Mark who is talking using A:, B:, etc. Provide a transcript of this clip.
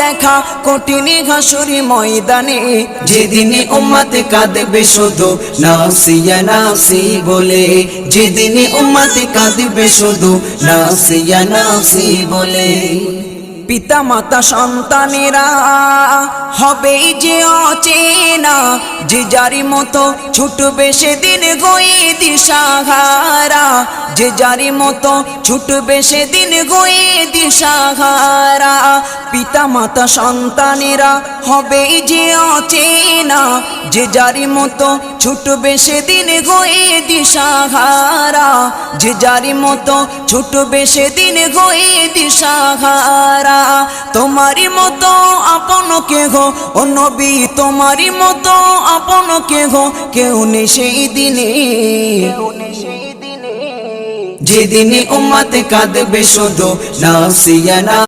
A: দেখা কঠিন হাসুরি ময়দানে, যেদিন উম্মত কাঁদবে শুধু নাফসিয়া নাফসি বলে, যেদিন উম্মত কাঁদবে শুধু নাফসিয়া নাফসি বলে। পিতা মাতা সন্তানেরা হবে যে অচেনা, যে যারি মতো ছুটবে সেদিন গয়ে দিশাহারা, যে যারি মতো ছুটবে সেদিন গয়ে দিশাহারা। পিতা মাতা সন্তানেরা হবে যে অচেনা, যে যারি মতো ছুটবে সেদিন গয়ে দিশাহারা, যে যারি মতো ছুটবে সেদিন গয়ে দিশাহারা। তোমারি মতো আপন কে গো ও নবী, তোমারি মতো আপন কে গো কেউ নেই সেই দিনে, যেদিন উম্মত কাঁদবে শুধু নাফসিয়া।